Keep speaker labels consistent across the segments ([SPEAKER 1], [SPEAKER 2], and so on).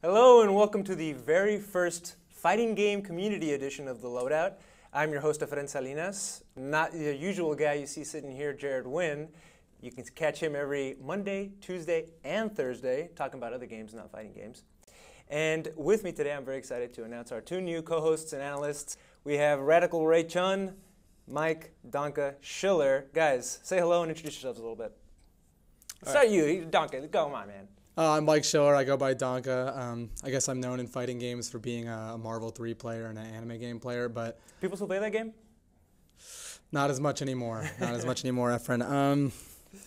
[SPEAKER 1] Hello and welcome to the very first fighting game community edition of the Loadout. I'm your host, Efren Salinas. Not the usual guy you see sitting here, Jared Wynn. You can catch him every Monday, Tuesday, and Thursday talking about other games, not fighting games. And with me today, I'm very excited to announce our two new co-hosts and analysts. We have Radical Ray Chun, Mike Donka Schiller. Guys, say hello and introduce yourselves a little bit. Start you, Donka. Go on, man.
[SPEAKER 2] I'm Mike Schiller. I go by Donka. I guess I'm known in fighting games for being a Marvel 3 player and an anime game player, but
[SPEAKER 1] People still play that game?
[SPEAKER 2] not as much anymore. Not as much anymore, Efren.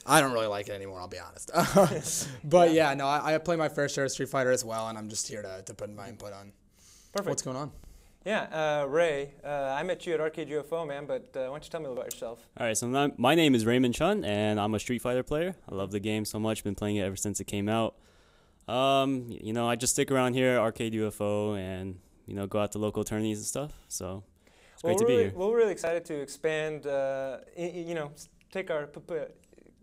[SPEAKER 2] I don't really like it anymore, I'll be honest. But yeah, no, I play my fair share of Street Fighter as well, and I'm just here to put my input on what's going on.
[SPEAKER 1] Yeah, Ray, I met you at Arcade UFO, man, but why don't you tell me a little about yourself?
[SPEAKER 3] All right, so my name is Raymond Chun, and I'm a Street Fighter player. I love the game so much. Been playing it ever since it came out. You know, I just stick around here at Arcade UFO and, you know, go out to local tourneys and stuff. So it's great to be here.
[SPEAKER 1] We're really excited to expand, you know, take our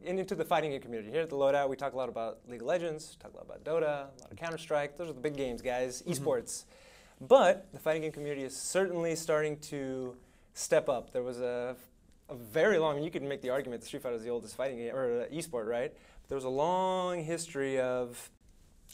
[SPEAKER 1] into the fighting game community. Here at the Loadout, we talk a lot about League of Legends, talk a lot about Dota, a lot of Counter-Strike. Those are the big games, guys, esports. But the fighting game community is certainly starting to step up. There was a very long, you could make the argument that Street Fighter is the oldest fighting game, or esport, right? But there was a long history of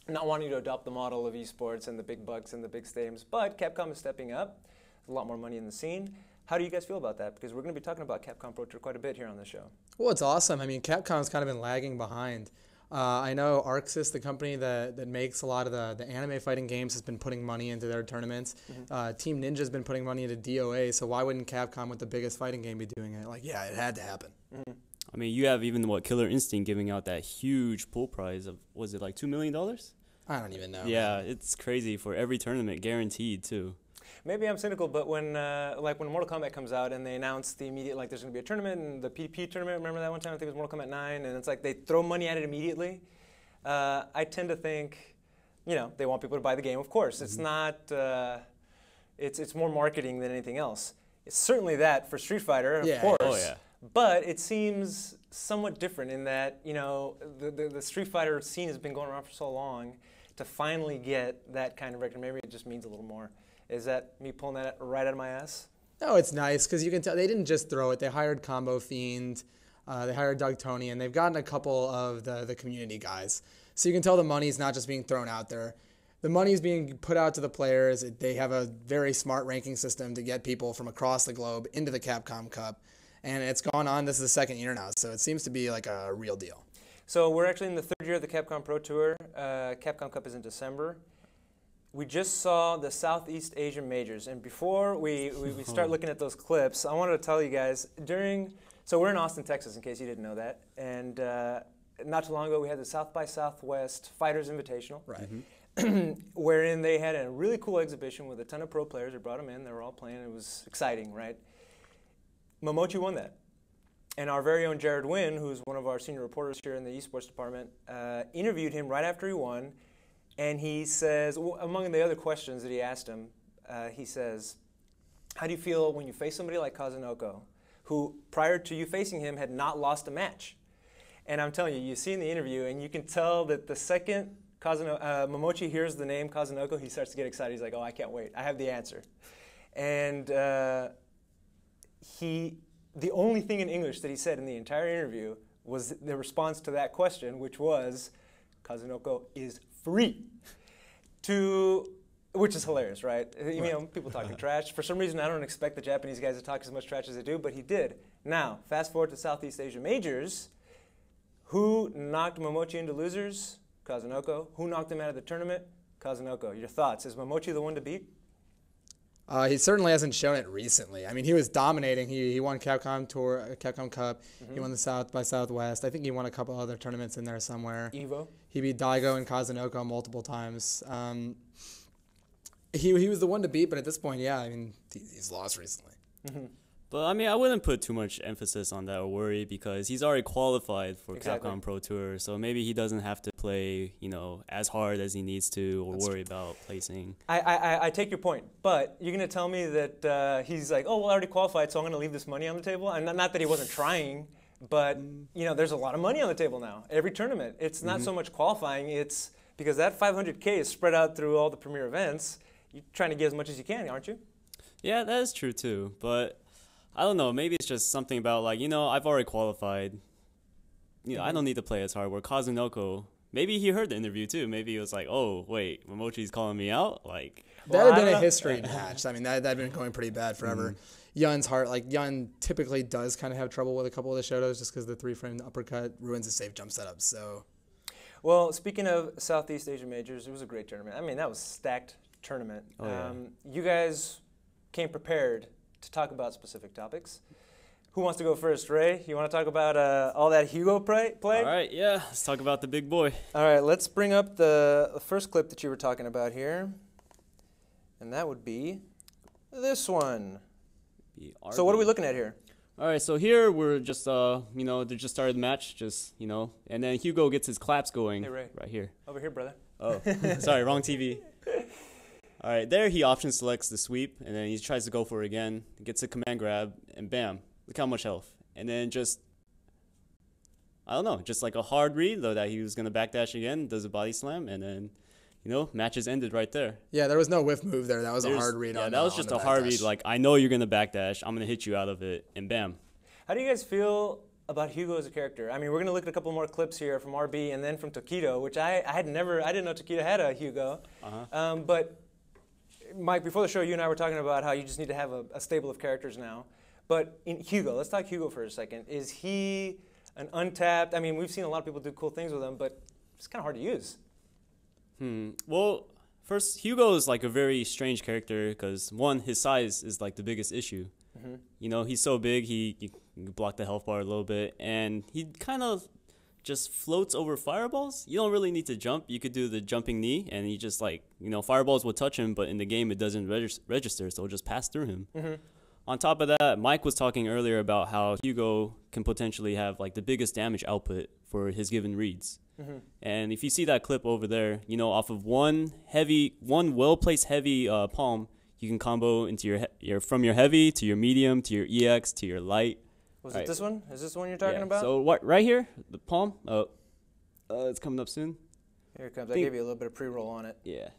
[SPEAKER 1] not wanting to adopt the model of esports and the big bucks and the big stadiums. But Capcom is stepping up. There's a lot more money in the scene. How do you guys feel about that? Because we're going to be talking about Capcom Pro Tour quite a bit here on the show.
[SPEAKER 2] Well, it's awesome. I mean, Capcom's kind of been lagging behind. I know Arxis, the company that makes a lot of the anime fighting games, has been putting money into their tournaments. Team Ninja's been putting money into DOA, so why wouldn't Capcom with the biggest fighting game be doing it? Like, yeah, it had to happen.
[SPEAKER 3] I mean, you have even, Killer Instinct giving out that huge pool prize of, was it like $2 million?
[SPEAKER 2] I don't even know.
[SPEAKER 3] Yeah, it's crazy for every tournament, guaranteed too.
[SPEAKER 1] Maybe I'm cynical, but when like when Mortal Kombat comes out and they announce the immediate, like there's going to be a tournament, and the PvP tournament, remember that one time? I think it was Mortal Kombat 9, and it's like they throw money at it immediately. I tend to think, you know, they want people to buy the game, of course. It's not, it's more marketing than anything else. It's certainly that for Street Fighter, of course.
[SPEAKER 3] Oh, yeah.
[SPEAKER 1] But it seems somewhat different in that, you know, the Street Fighter scene has been going around for so long. To finally get that kind of recognition, maybe it just means a little more. Is that me pulling that right out of my ass?
[SPEAKER 2] No, it's nice because you can tell they didn't just throw it. They hired Combo Fiend, they hired Doug Tony, and they've gotten a couple of the community guys. So you can tell the money's not just being thrown out there. The money's being put out to the players. They have a very smart ranking system to get people from across the globe into the Capcom Cup. And it's gone on. This is the second year now, so it seems to be like a real deal.
[SPEAKER 1] So we're actually in the third year of the Capcom Pro Tour. Capcom Cup is in December. We just saw the Southeast Asian Majors, and before we start looking at those clips, I wanted to tell you guys, so we're in Austin, Texas, in case you didn't know that, and not too long ago we had the South by Southwest Fighters Invitational, right? Wherein they had a really cool exhibition with a ton of pro players. They brought them in, they were all playing, it was exciting, right? Momochi won that. And our very own Jared Wynn, who's one of our senior reporters here in the esports department, interviewed him right after he won. And he says, among the other questions that he asked him, he says, how do you feel when you face somebody like Kazunoko, who prior to you facing him had not lost a match? And I'm telling you, you see in the interview, and you can tell that the second Momochi hears the name Kazunoko, he starts to get excited. He's like, oh, I can't wait. I have the answer. And the only thing in English that he said in the entire interview was the response to that question, which was, Kazunoko is free, which is hilarious, right? You know, people talking trash. For some reason, I don't expect the Japanese guys to talk as much trash as they do, but he did. Now, fast forward to Southeast Asia Majors. Who knocked Momochi into losers? Kazunoko. Who knocked him out of the tournament? Kazunoko. Your thoughts? Is Momochi the one to beat?
[SPEAKER 2] He certainly hasn't shown it recently. I mean, he was dominating. He won Capcom Tour, Capcom Cup. He won the South by Southwest. I think he won a couple other tournaments in there somewhere.
[SPEAKER 1] Evo.
[SPEAKER 2] He beat Daigo and Kazunoko multiple times. He was the one to beat, but at this point, yeah, I mean, he's lost recently.
[SPEAKER 3] But, I mean, I wouldn't put too much emphasis on that or worry because he's already qualified for Capcom Pro Tour. So maybe he doesn't have to play, you know, as hard as he needs to or worry about placing.
[SPEAKER 1] I take your point, but you're going to tell me that he's like, oh, well, I already qualified, so I'm going to leave this money on the table? And not that he wasn't trying, but, you know, there's a lot of money on the table now. Every tournament. It's not so much qualifying, it's because that 500K is spread out through all the premier events. You're trying to get as much as you can, aren't you?
[SPEAKER 3] Yeah, that is true too. But I don't know. Maybe it's just something about like, I've already qualified. I don't need to play as hard. Where Kazunoko, maybe he heard the interview too. Maybe he was like, oh, wait, Momochi's calling me out? Like,
[SPEAKER 2] that had been a history match. I mean, that had been going pretty bad forever. Yun's heart, Yun typically does kind of have trouble with a couple of the shotos just because the 3-frame uppercut ruins his safe jump setup. So,
[SPEAKER 1] well, speaking of Southeast Asian majors, it was a great tournament. I mean, that was stacked tournament.
[SPEAKER 3] Oh, yeah.
[SPEAKER 1] You guys came prepared to talk about specific topics. Who wants to go first? Ray, you want to talk about all that Hugo play?
[SPEAKER 3] All right, yeah, let's talk about the big boy.
[SPEAKER 1] All right, let's bring up the first clip that you were talking about here, and that would be this one. So what are we looking at here?
[SPEAKER 3] All right, so here we're just, they just started the match, and then Hugo gets his claps going.
[SPEAKER 1] Hey, Ray.
[SPEAKER 3] Right here.
[SPEAKER 1] Over here, brother.
[SPEAKER 3] Oh, sorry, wrong TV. All right, there he option selects the sweep, and then he tries to go for it again, gets a command grab, and bam, look how much health. And then just, I don't know, just like a hard read, though, that he was going to backdash again, does a body slam, and then, matches ended right there.
[SPEAKER 2] Yeah, there was no whiff move there. That was a hard read.
[SPEAKER 3] Yeah, that was just a hard read. Like, I know you're going to backdash. I'm going to hit you out of it, and bam.
[SPEAKER 1] How do you guys feel about Hugo as a character? I mean, we're going to look at a couple more clips here from RB and then from Taquito, which I didn't know Taquito had a Hugo. But, Mike, before the show, you and I were talking about how you just need to have a stable of characters now. But in Hugo, let's talk Hugo for a second. Is he an untapped? I mean, we've seen a lot of people do cool things with him, but it's kind of hard to use.
[SPEAKER 3] Well, first, Hugo is like a very strange character because, one, his size is like the biggest issue. He's so big, he can block the health bar a little bit, and he kind of just floats over fireballs. You don't really need to jump. You could do the jumping knee, and he just fireballs will touch him, but in the game it doesn't register, so it'll just pass through him. On top of that, Mike was talking earlier about how Hugo can potentially have like the biggest damage output for his given reads. And if you see that clip over there, off of one well-placed heavy palm, you can combo into from your heavy to your medium to your EX to your light.
[SPEAKER 1] Was it this one? Is this the one you're talking about?
[SPEAKER 3] So right here, the palm. It's coming up soon.
[SPEAKER 1] Here it comes. I gave you a little bit of pre-roll on it.
[SPEAKER 3] Yeah.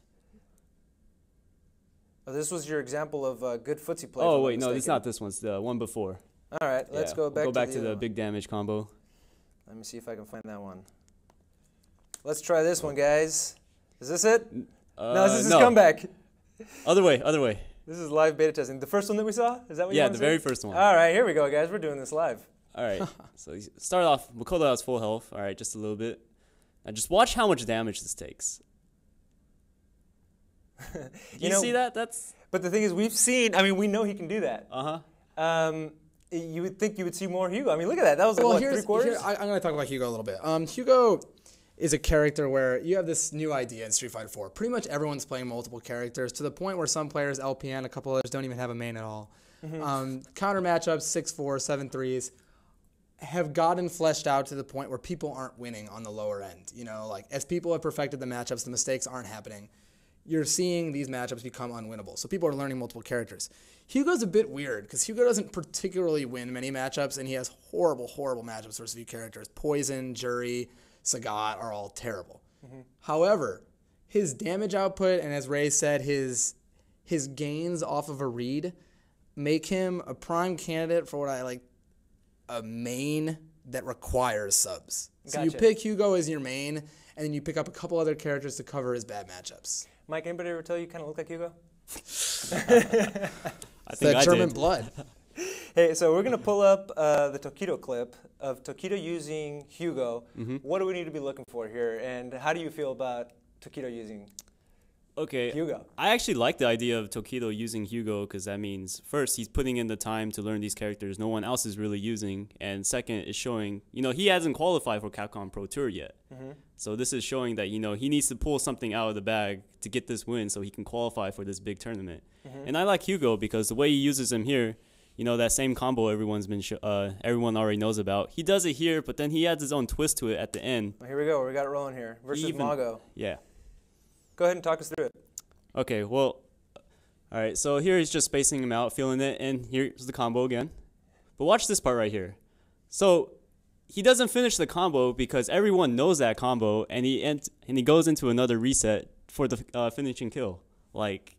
[SPEAKER 1] Oh, this was your example of good footsie play.
[SPEAKER 3] Oh wait, no, it's not this one. It's the one before.
[SPEAKER 1] All right, let's go back.
[SPEAKER 3] Go back to the big damage combo.
[SPEAKER 1] Let me see if I can find that one. Let's try this one, guys. Is this it? No, this is his comeback.
[SPEAKER 3] Other way.
[SPEAKER 1] This is live beta testing. The first one that we saw? Is that what you want to say?
[SPEAKER 3] Yeah, the very first one.
[SPEAKER 1] All right, here we go, guys. We're doing this live.
[SPEAKER 3] All right. So start off. Makoto has full health. All right, just a little bit. Now just watch how much damage this takes. You see that?
[SPEAKER 1] But the thing is, we know he can do that. You would think you would see more Hugo. I mean, look at that. That was like, what, 3/4?
[SPEAKER 2] I'm going to talk about Hugo a little bit. Hugo is a character where you have this new idea in Street Fighter 4. Pretty much everyone's playing multiple characters to the point where some players, LPN, a couple others, don't even have a main at all. Counter matchups, 6-4, 7-3s, have gotten fleshed out to the point where people aren't winning on the lower end. As people have perfected the matchups, the mistakes aren't happening. You're seeing these matchups become unwinnable. So people are learning multiple characters. Hugo's a bit weird because Hugo doesn't particularly win many matchups, and he has horrible, horrible matchups versus a few characters. Poison, Jury, Sagat are all terrible. However, his damage output, and as Ray said, his gains off of a read make him a prime candidate for what I like, a main that requires subs.
[SPEAKER 1] Gotcha.
[SPEAKER 2] So you pick Hugo as your main, and then you pick up a couple other characters to cover his bad matchups.
[SPEAKER 1] Mike, anybody ever tell you kind of look like Hugo?
[SPEAKER 3] I think
[SPEAKER 2] that German blood.
[SPEAKER 1] Hey, so we're going to pull up the Taquito clip of Taquito using Hugo. What do we need to be looking for here, and how do you feel about Taquito using Hugo?
[SPEAKER 3] I actually like the idea of Taquito using Hugo because that means, first, he's putting in the time to learn these characters no one else is really using, and second, is showing, he hasn't qualified for Capcom Pro Tour yet. So this is showing that, he needs to pull something out of the bag to get this win so he can qualify for this big tournament. And I like Hugo because the way he uses him here, that same combo everyone already knows about. He does it here, but then he adds his own twist to it at the end.
[SPEAKER 1] Well, here we go. We got it rolling here. Versus Mago.
[SPEAKER 3] Yeah.
[SPEAKER 1] Go ahead and talk us through it.
[SPEAKER 3] Okay, well, all right. So here he's just spacing him out, feeling it, and here's the combo again. But watch this part right here. So he doesn't finish the combo because everyone knows that combo, and he goes into another reset for the finishing kill. Like,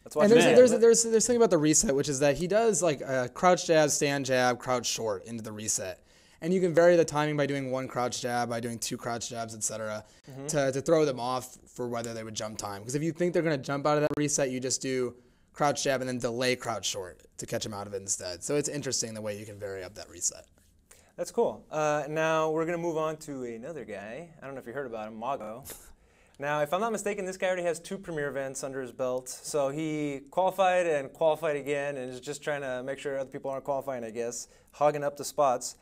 [SPEAKER 1] That's why
[SPEAKER 2] and there's something about the reset, which is that he does like a crouch jab, stand jab, crouch short into the reset. And you can vary the timing by doing one crouch jab, by doing two crouch jabs, etc., to throw them off for whether they would jump time. Because if you think they're going to jump out of that reset, you just do crouch jab and then delay crouch short to catch them out of it instead. So it's interesting the way you can vary up that reset.
[SPEAKER 1] That's cool. Now we're going to move on to another guy. I don't know if you heard about him, Mago. Now, if I'm not mistaken, this guy already has 2 premier events under his belt. So he qualified and qualified again and is just trying to make sure other people aren't qualifying, I guess, hogging up the spots.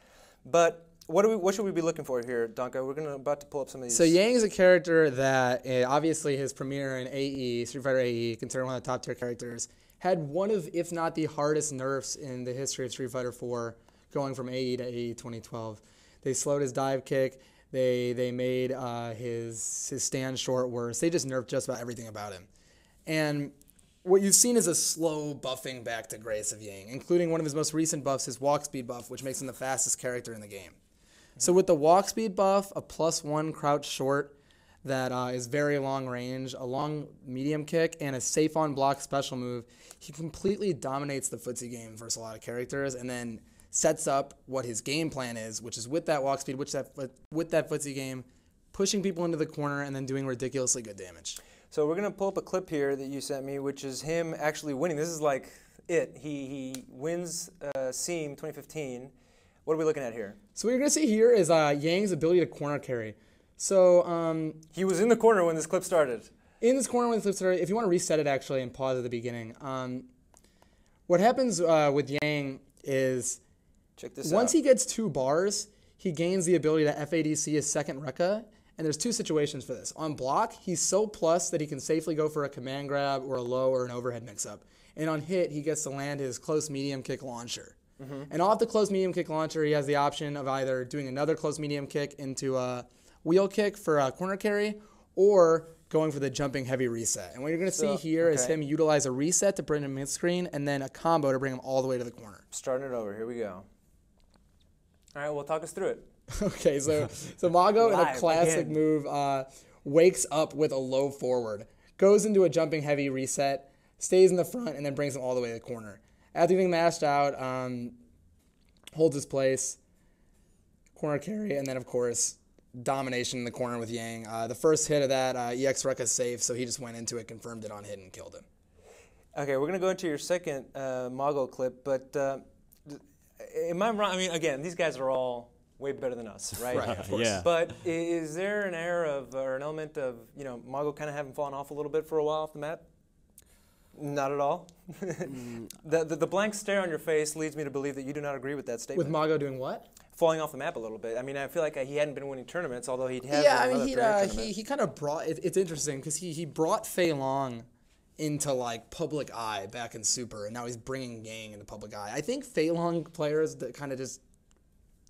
[SPEAKER 1] But what should we be looking for here, Donka? We're about to pull up some of these.
[SPEAKER 2] So Yang is a character that, obviously his premiere in AE, Street Fighter AE, considered one of the top tier characters, had one of, if not the hardest nerfs in the history of Street Fighter 4, going from AE to AE 2012. They slowed his dive kick. They made his stand short worse. They just nerfed just about everything about him. And what you've seen is a slow buffing back to grace of Yang, including one of his most recent buffs, his walk speed buff, which makes him the fastest character in the game. So with the walk speed buff, a +1 crouch short that is very long range, a long medium kick, and a safe on block special move, he completely dominates the footsie game versus a lot of characters, and then sets up what his game plan is, which is with that walk speed, with that footsie game, pushing people into the corner and then doing ridiculously good damage.
[SPEAKER 1] So we're going to pull up a clip here that you sent me, which is him actually winning. This is like it. He wins SEAM 2015. What are we looking at here?
[SPEAKER 2] So what you're going to see here is Yang's ability to corner carry. So
[SPEAKER 1] he was in the corner when this clip started.
[SPEAKER 2] In this corner when this clip started, if you want to reset it actually and pause at the beginning, what happens with Yang is
[SPEAKER 1] check this
[SPEAKER 2] once
[SPEAKER 1] out.
[SPEAKER 2] he gets 2 bars, he gains the ability to FADC his second Rekka. And there's 2 situations for this. On block, he's so plus that he can safely go for a command grab or a low or an overhead mix-up. And on hit, he gets to land his close medium kick launcher. And off the close medium kick launcher, he has the option of either doing another close medium kick into a wheel kick for a corner carry or going for the jumping heavy reset. And what you're going to see here is him utilize a reset to bring him mid-screen and then a combo to bring him all the way to the corner.
[SPEAKER 1] Starting it over. Here we go. All right, well, talk us through it.
[SPEAKER 2] Okay, so Mago in a classic move wakes up with a low forward, goes into a jumping heavy reset, stays in the front, and then brings him all the way to the corner. After getting mashed out, holds his place, corner carry, and then, of course, domination in the corner with Yang. The first hit of that, EX Rekka's safe, so he just went into it, confirmed it on hit, and killed him.
[SPEAKER 1] Okay, we're going to go into your second Mago clip, but am I wrong? I mean, again, these guys are all way better than us, right?
[SPEAKER 2] Right, of course.
[SPEAKER 3] Yeah.
[SPEAKER 1] But is there an air of, or an element of, Mago kind of having fallen off a little bit for a while off the map? Not at all. The blank stare on your face leads me to believe that you do not agree with that statement.
[SPEAKER 2] With Mago doing what?
[SPEAKER 1] Falling off the map a little bit. I mean, I feel like he hadn't been winning tournaments, although he has.
[SPEAKER 2] Yeah, I mean, he kind of brought. It's interesting because he brought Fei Long into like public eye back in Super, and now he's bringing Yang into public eye. I think Fei Long players that kind of just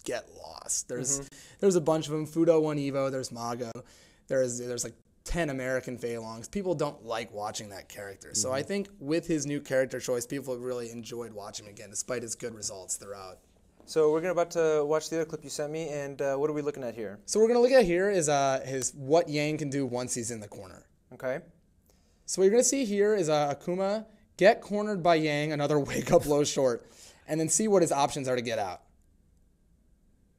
[SPEAKER 2] get lost. There's a bunch of them. Fudo won Evo. There's Mago. There's like 10 American Fei Longs. People don't like watching that character. So I think with his new character choice, people have really enjoyed watching him again, despite his good results throughout.
[SPEAKER 1] So we're about to watch the other clip you sent me, and what are we looking at here?
[SPEAKER 2] So what we're going to look at here is his what Yang can do once he's in the corner.
[SPEAKER 1] Okay.
[SPEAKER 2] So what you're going to see here is Akuma get cornered by Yang, another wake-up low short, and then see what his options are to get out.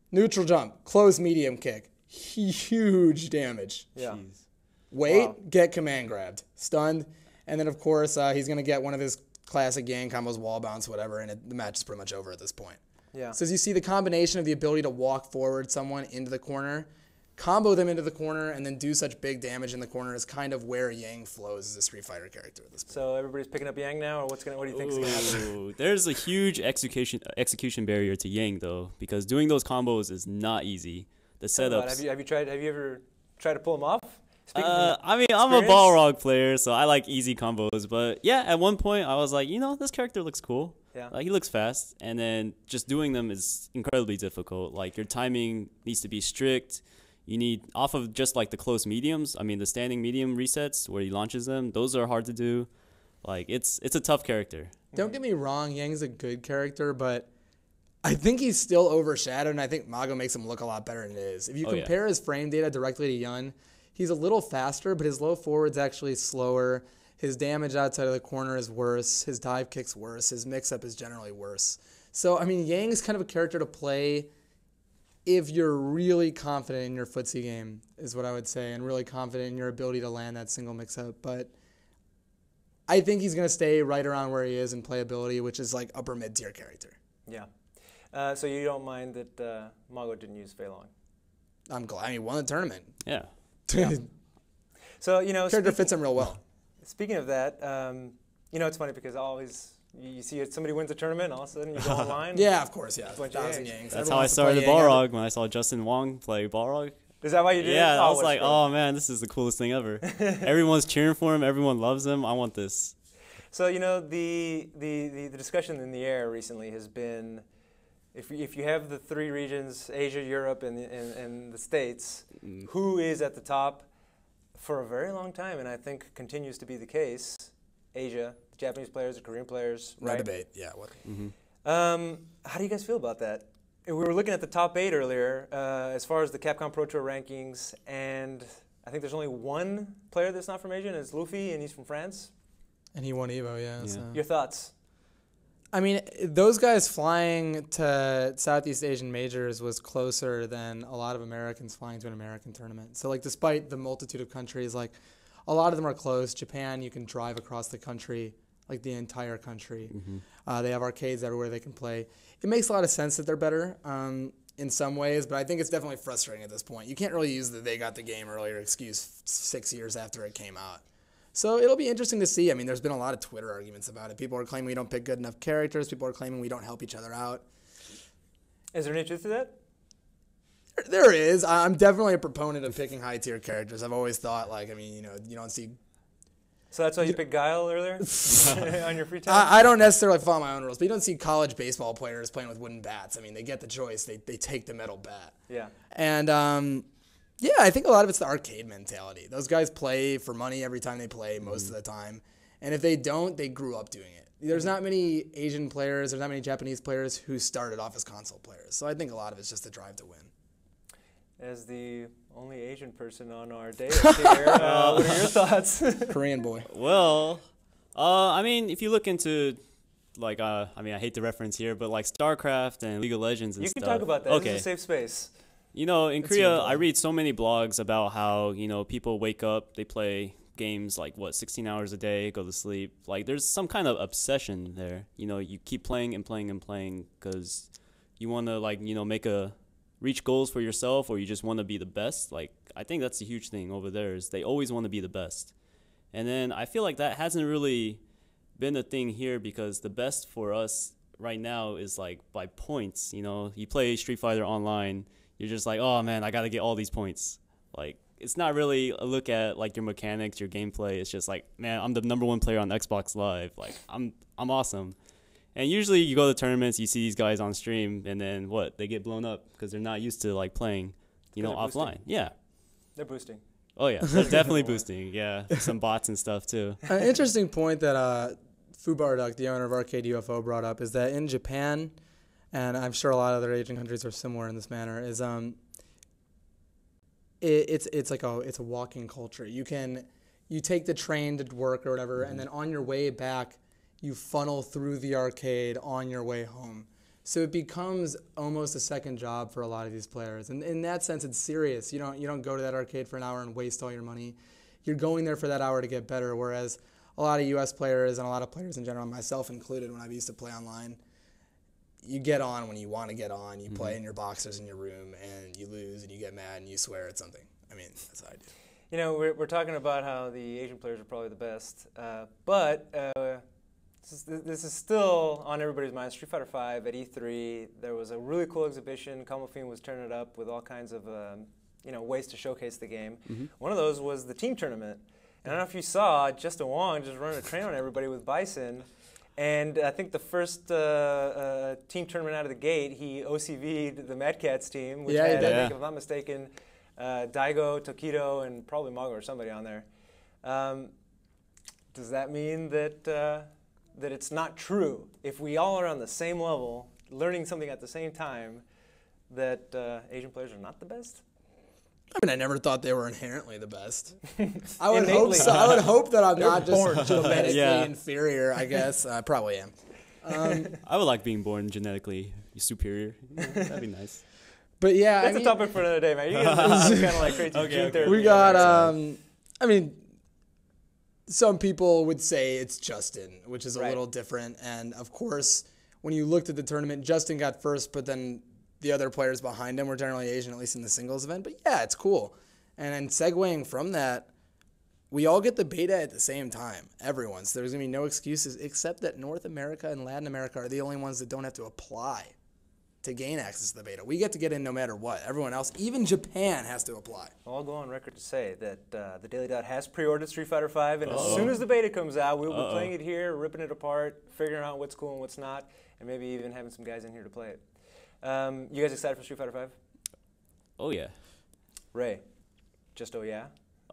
[SPEAKER 2] Neutral jump, close medium kick, huge damage.
[SPEAKER 1] Yeah.
[SPEAKER 3] Jeez.
[SPEAKER 2] Wait, get command grabbed, stunned, and then of course he's going to get one of his classic Yang combos, wall bounce, whatever, and the match is pretty much over at this point.
[SPEAKER 1] Yeah.
[SPEAKER 2] So as you see, the combination of the ability to walk forward someone into the corner, combo them into the corner, and then do such big damage in the corner is kind of where Yang flows as a Street Fighter character at this point.
[SPEAKER 1] So everybody's picking up Yang now, or what do you think is going to happen?
[SPEAKER 3] There's a huge execution barrier to Yang though, because doing those combos is not easy. The setups.
[SPEAKER 1] Have you ever tried to pull them off?
[SPEAKER 3] I mean, I'm a Balrog player, so I like easy combos. But yeah, at one point I was like, this character looks cool.
[SPEAKER 1] Yeah.
[SPEAKER 3] He looks fast, and then just doing them is incredibly difficult. Like your timing needs to be strict. You need off of just like the close mediums. I mean, the standing medium resets where he launches them. Those are hard to do. Like it's a tough character.
[SPEAKER 2] Don't get me wrong, Yang's a good character, but I think he's still overshadowed, and I think Mago makes him look a lot better than it is. If you compare his frame data directly to Yun, he's a little faster, but his low forward's actually slower. His damage outside of the corner is worse. His dive kick's worse. His mix-up is generally worse. So, I mean, Yang's kind of a character to play if you're really confident in your footsie game, is what I would say, and really confident in your ability to land that single mix-up. But I think he's going to stay right around where he is in playability, which is like upper mid-tier character.
[SPEAKER 1] Yeah. So you don't mind that Mago didn't use Fei Long?
[SPEAKER 2] I'm glad he won the tournament.
[SPEAKER 3] Yeah.
[SPEAKER 1] So,
[SPEAKER 2] character fits him real well.
[SPEAKER 1] Speaking of that, it's funny because always you see somebody wins a tournament, and all of a sudden you go online.
[SPEAKER 2] Yeah, of course, yeah.
[SPEAKER 3] That's how I started Balrog when I saw Justin Wong play Balrog.
[SPEAKER 1] Is that why you did it?
[SPEAKER 3] Yeah, I was like, oh man, this is the coolest thing ever. Everyone's cheering for him. Everyone loves him. I want this.
[SPEAKER 1] So, the discussion in the air recently has been, if you have the three regions, Asia, Europe, and the States, who is at the top? For a very long time, and I think continues to be the case, Asia, the Japanese players, the Korean players, right?
[SPEAKER 2] No debate, yeah.
[SPEAKER 1] How do you guys feel about that? We were looking at the top 8 earlier, as far as the Capcom Pro Tour rankings, and I think there's only one player that's not from Asia, and it's Luffy, and he's from France.
[SPEAKER 2] And he won Evo, yeah. So.
[SPEAKER 1] Your thoughts?
[SPEAKER 2] I mean, those guys flying to Southeast Asian majors was closer than a lot of Americans flying to an American tournament. So, like, despite the multitude of countries, like, a lot of them are close. Japan, you can drive across the country, like the entire country. They have arcades everywhere they can play. It makes a lot of sense that they're better in some ways, but I think it's definitely frustrating at this point. You can't really use the they got the game earlier excuse 6 years after it came out. So it'll be interesting to see. I mean, there's been a lot of Twitter arguments about it. People are claiming we don't pick good enough characters. People are claiming we don't help each other out.
[SPEAKER 1] Is there any truth to that?
[SPEAKER 2] There is. I'm definitely a proponent of picking high-tier characters. I've always thought, like, I mean, you don't see...
[SPEAKER 1] So that's why you picked Guile earlier on your free time?
[SPEAKER 2] I don't necessarily follow my own rules, but you don't see college baseball players playing with wooden bats. I mean, they get the choice. They take the metal bat.
[SPEAKER 1] Yeah.
[SPEAKER 2] And... yeah, I think a lot of it's the arcade mentality. Those guys play for money every time they play most of the time. And if they don't, they grew up doing it. There's not many Asian players, there's not many Japanese players who started off as console players. So I think a lot of it's just the drive to win.
[SPEAKER 1] As the only Asian person on our day here, what are your thoughts?
[SPEAKER 2] Korean boy.
[SPEAKER 3] Well, I mean, if you look into... like, I mean, I hate the reference here, but like StarCraft and League of Legends and stuff.
[SPEAKER 1] You can talk about that.
[SPEAKER 3] Okay.
[SPEAKER 1] This is a safe space.
[SPEAKER 3] In Korea, I read so many blogs about how, people wake up, they play games like, 16 hours a day, go to sleep. Like, there's some kind of obsession there. You keep playing and playing and playing because you want to, reach goals for yourself, or you just want to be the best. Like, I think that's a huge thing over there is they always want to be the best. And then I feel like that hasn't really been a thing here because the best for us right now is, like, by points. You play Street Fighter online, you're just like, oh man, I got to get all these points. Like, it's not really a look at like your mechanics, your gameplay. It's just like, man, I'm the #1 player on Xbox Live. Like, I'm awesome. And usually you go to tournaments, you see these guys on stream, and then what? They get blown up because they're not used to like playing, offline. Yeah.
[SPEAKER 1] They're boosting.
[SPEAKER 3] Oh yeah, they're definitely boosting. Yeah, some bots and stuff too.
[SPEAKER 2] An interesting point that Fubarduck, the owner of Arcade UFO, brought up is that in Japan, and I'm sure a lot of other Asian countries are similar in this manner, is it's a walking culture. You take the train to work or whatever, and then on your way back, you funnel through the arcade on your way home. So it becomes almost a second job for a lot of these players. And in that sense, it's serious. You don't go to that arcade for an hour and waste all your money. You're going there for that hour to get better, whereas a lot of U.S. players and a lot of players in general, myself included when I used to play online, you get on when you want to get on. You play in your boxers in your room, and you lose, and you get mad, and you swear at something. I mean, that's how I do.
[SPEAKER 1] We're talking about how the Asian players are probably the best, but this is still on everybody's mind. Street Fighter V at E3, there was a really cool exhibition. Kamofin was turning it up with all kinds of ways to showcase the game. One of those was the team tournament. And I don't know if you saw Justin Wong just running a train on everybody with Bison. And I think the first team tournament out of the gate, he OCV'd the Mad Cats team, which had, I think, if I'm not mistaken, Daigo, Taquito, and probably Mago or somebody on there. Does that mean that it's not true? If we all are on the same level, learning something at the same time that Asian players are not the best?
[SPEAKER 2] I mean, I never thought they were inherently the best. I would hope so. I would hope that I'm not just genetically inferior, I guess. I probably am.
[SPEAKER 3] I would like being born genetically superior. That'd be nice.
[SPEAKER 2] But yeah,
[SPEAKER 1] that's a topic for another day, man. You guys kind of like crazy gene therapy.
[SPEAKER 2] We got, I mean, some people would say it's Justin, which is a little different. And of course, when you looked at the tournament, Justin got first, but then the other players behind him were generally Asian, at least in the singles event. But yeah, it's cool. And then segueing from that, we all get the beta at the same time. Everyone. So there's going to be no excuses, except that North America and Latin America are the only ones that don't have to apply to gain access to the beta. We get to get in no matter what. Everyone else, even Japan, has to apply.
[SPEAKER 1] Well, I'll go on record to say that the Daily Dot has pre-ordered Street Fighter V, and as soon as the beta comes out, we'll be playing it here, ripping it apart, figuring out what's cool and what's not, and maybe even having some guys in here to play it. You guys excited for Street Fighter V?
[SPEAKER 3] Oh, yeah.
[SPEAKER 1] Ray, just oh yeah?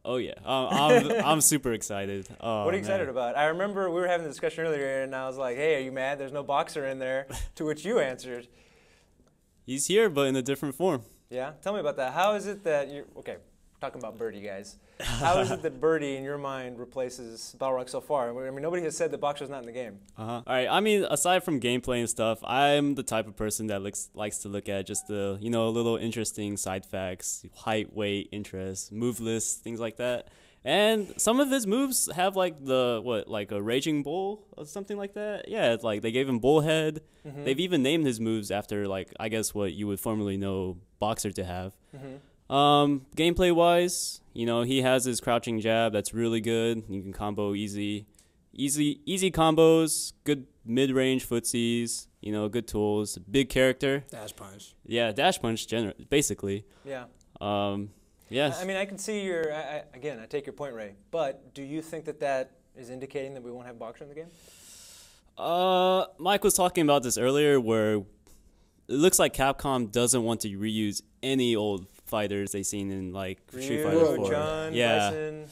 [SPEAKER 3] Oh, yeah. I'm super excited. Oh,
[SPEAKER 1] what are you excited about? I remember we were having a discussion earlier, and I was like, hey, are you mad? There's no boxer in there. To which you answered.
[SPEAKER 3] He's here, but in a different form.
[SPEAKER 1] Yeah? Tell me about that. How is it that you're... Okay, talking about Birdie, guys. How is it that Birdie, in your mind, replaces Balrog so far? I mean, nobody has said that Boxer's not in the game.
[SPEAKER 3] All right. I mean, aside from gameplay and stuff, I'm the type of person that likes to look at just the, little interesting side facts, height, weight, interest, move lists, things like that. And some of his moves have like a raging bull or something like that. Yeah, it's like they gave him bullhead. Mm-hmm. They've even named his moves after I guess what you would formerly know Boxer to have. Mm-hmm. Gameplay wise, he has his crouching jab that's really good. You can combo easy combos, good mid-range footsies, good tools, big character.
[SPEAKER 2] Dash punch.
[SPEAKER 3] Yeah, dash punch basically.
[SPEAKER 1] Yeah.
[SPEAKER 3] Yes.
[SPEAKER 1] I mean, I can see again, I take your point, Ray, but do you think that is indicating that we won't have Boxer in the game?
[SPEAKER 3] Mike was talking about this earlier where it looks like Capcom doesn't want to reuse any old fighters they've seen in Street Fighter 4.
[SPEAKER 1] Chun,
[SPEAKER 3] yeah.
[SPEAKER 1] Bison.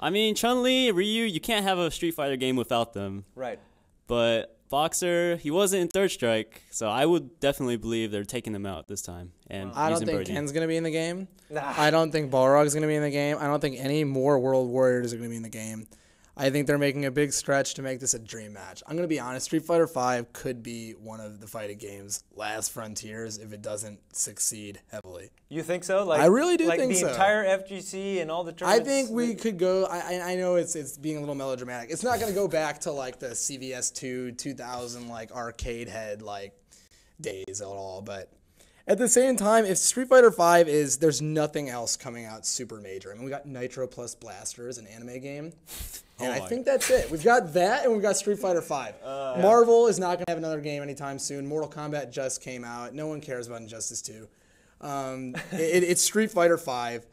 [SPEAKER 3] I mean, Chun-Li, Ryu, you can't have a Street Fighter game without them.
[SPEAKER 1] Right.
[SPEAKER 3] But Boxer, he wasn't in Third Strike, so I would definitely believe they're taking him out this time. And
[SPEAKER 2] I don't think Ken's going to be in the game.
[SPEAKER 1] Nah.
[SPEAKER 2] I don't think Balrog's going to be in the game. I don't think any more World Warriors are going to be in the game. I think they're making a big stretch to make this a dream match. I'm going to be honest, Street Fighter V could be one of the fighting game's last frontiers if it doesn't succeed heavily.
[SPEAKER 1] You think so?
[SPEAKER 2] I really do think so.
[SPEAKER 1] Like the entire FGC and all the tournaments?
[SPEAKER 2] I think we could go, I know it's being a little melodramatic. It's not going to go back to the CVS2 2000 arcade head days at all, but at the same time, if Street Fighter V there's nothing else coming out super major. I mean, we got Nitro plus Blasters, an anime game. And I think that's it. We've got that, and we've got Street Fighter V. Marvel is not going to have another game anytime soon. Mortal Kombat just came out. No one cares about Injustice 2. It's Street Fighter V.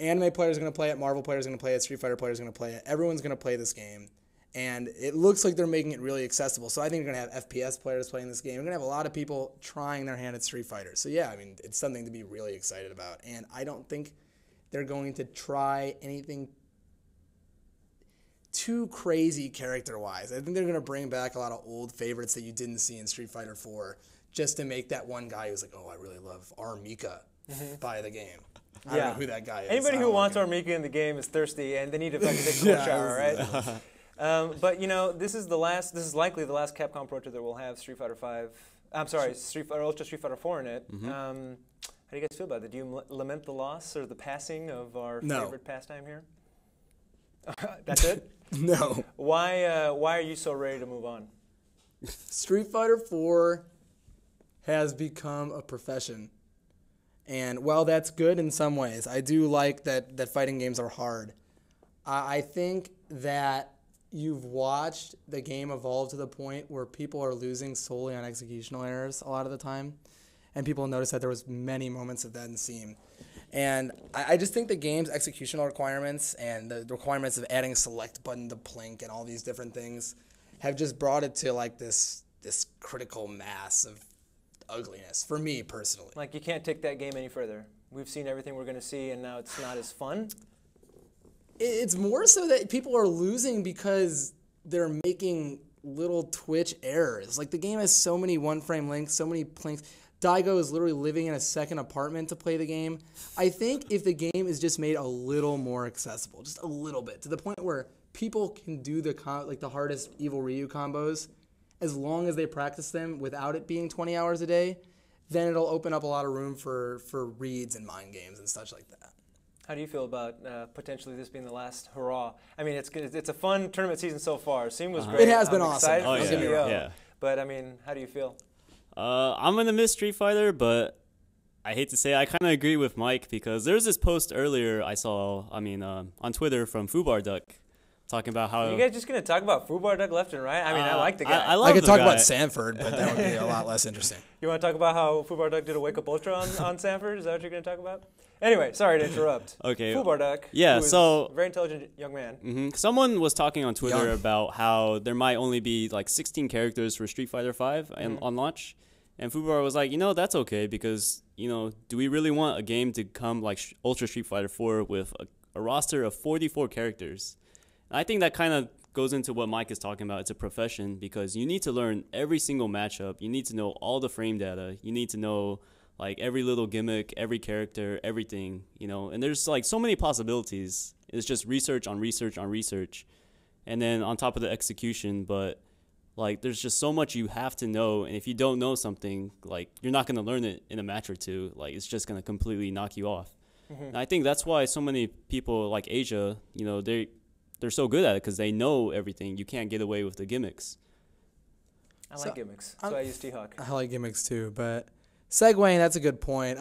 [SPEAKER 2] Anime players are going to play it. Marvel players are going to play it. Street Fighter players are going to play it. Everyone's going to play this game. And it looks like they're making it really accessible. So I think you're going to have FPS players playing this game. You're going to have a lot of people trying their hand at Street Fighter. So yeah, I mean, it's something to be really excited about. And I don't think they're going to try anything too crazy character-wise. I think they're going to bring back a lot of old favorites that you didn't see in Street Fighter 4 just to make that one guy who's like, oh, I really love Armika buy the game. I don't know who that guy is.
[SPEAKER 1] Anybody who wants Armika in the game is thirsty, and they need to fucking take a cold shower, right? But this is likely the last Capcom Pro Tour that will have Street Fighter 5. I'm sorry, Ultra Street Fighter 4 in it. How do you guys feel about it? Do you lament the loss or the passing of our favorite pastime here? That's it?
[SPEAKER 2] No.
[SPEAKER 1] Why are you so ready to move on?
[SPEAKER 2] Street Fighter 4 has become a profession. And while that's good in some ways, I do like that fighting games are hard. I think that you've watched the game evolve to the point where people are losing solely on executional errors a lot of the time. And people notice that there was many moments of that in Steam. And I just think the game's executional requirements and the requirements of adding a select button to Plink and all these different things have just brought it to this critical mass of ugliness for me personally.
[SPEAKER 1] Like you can't take that game any further. We've seen everything we're going to see, and now it's not as fun.
[SPEAKER 2] It's more so that people are losing because they're making little twitch errors. Like, the game has so many one-frame links, so many planks. Daigo is literally living in a second apartment to play the game. I think if the game is just made a little more accessible, just a little bit, to the point where people can do the hardest Evil Ryu combos as long as they practice them without it being 20 hours a day, then it'll open up a lot of room for reads and mind games and such like that.
[SPEAKER 1] How do you feel about potentially this being the last hurrah? I mean, it's a fun tournament season so far. Seam was great.
[SPEAKER 2] It has been awesome.
[SPEAKER 1] Excited
[SPEAKER 3] Oh,
[SPEAKER 1] for
[SPEAKER 3] yeah.
[SPEAKER 1] CEO.
[SPEAKER 3] Yeah.
[SPEAKER 1] But, I mean, how do you feel?
[SPEAKER 3] I'm gonna miss Street Fighter, but I hate to say I kind of agree with Mike because there's this post earlier I saw, on Twitter from Fubar Duck, talking about how...
[SPEAKER 1] Are you guys just going to talk about Fubar Duck left and right? I mean, I like the guy.
[SPEAKER 3] I love
[SPEAKER 2] I could
[SPEAKER 3] the
[SPEAKER 2] talk
[SPEAKER 3] guy.
[SPEAKER 2] about Sanford, but that would be a lot less interesting.
[SPEAKER 1] You want to talk about how Fubar Duck did a Wake Up Ultra on Sanford? Is that what you're going to talk about? Anyway, sorry to interrupt.
[SPEAKER 3] Okay.
[SPEAKER 1] Fubar Duck,
[SPEAKER 3] Yeah,
[SPEAKER 1] who is
[SPEAKER 3] so-
[SPEAKER 1] a very intelligent young man.
[SPEAKER 3] Someone was talking on Twitter
[SPEAKER 2] Young.
[SPEAKER 3] about how there might only be like 16 characters for Street Fighter V on launch. And Fubar was like, that's okay because, do we really want a game to come like Ultra Street Fighter 4 with a roster of 44 characters? And I think that kind of goes into what Mike is talking about. It's a profession because you need to learn every single matchup. You need to know all the frame data. You need to know like every little gimmick, every character, everything, and there's like so many possibilities. It's just research on research on research. And then on top of the execution, but like, there's just so much you have to know, and if you don't know something, like, you're not going to learn it in a match or two. Like, it's just going to completely knock you off. And I think that's why so many people, like Asia, they're so good at it because they know everything. You can't get away with the gimmicks.
[SPEAKER 1] I like gimmicks. That's why I use T-Hawk.
[SPEAKER 2] I like gimmicks too, but segueing, that's a good point.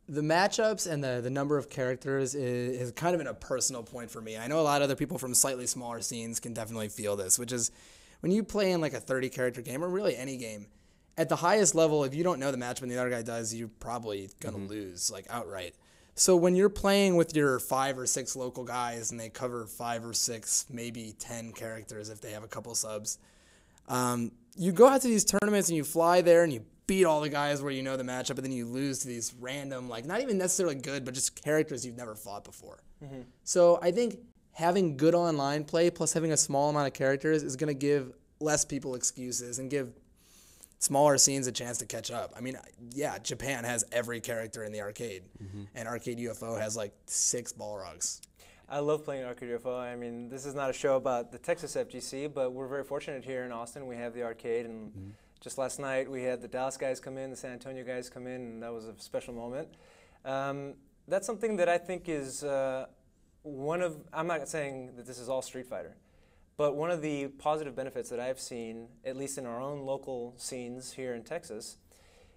[SPEAKER 2] The matchups and the number of characters is kind of a personal point for me. I know a lot of other people from slightly smaller scenes can definitely feel this, which is when you play in like a 30-character game or really any game, at the highest level, if you don't know the matchup and the other guy does, you're probably going to lose, like outright. So when you're playing with your 5 or 6 local guys and they cover 5 or 6, maybe 10 characters if they have a couple subs, you go out to these tournaments and you fly there and you beat all the guys where you know the matchup, and then you lose to these random, like not even necessarily good, but just characters you've never fought before. So I think having good online play plus having a small amount of characters is going to give less people excuses and give smaller scenes a chance to catch up. I mean, yeah, Japan has every character in the arcade, and Arcade UFO has like 6 Balrogs.
[SPEAKER 1] I love playing Arcade UFO. I mean, this is not a show about the Texas FGC, but we're very fortunate here in Austin. We have the arcade, and just last night we had the Dallas guys come in, the San Antonio guys come in, and that was a special moment. That's something that I think is I'm not saying that this is all Street Fighter, but one of the positive benefits that I've seen, at least in our own local scenes here in Texas,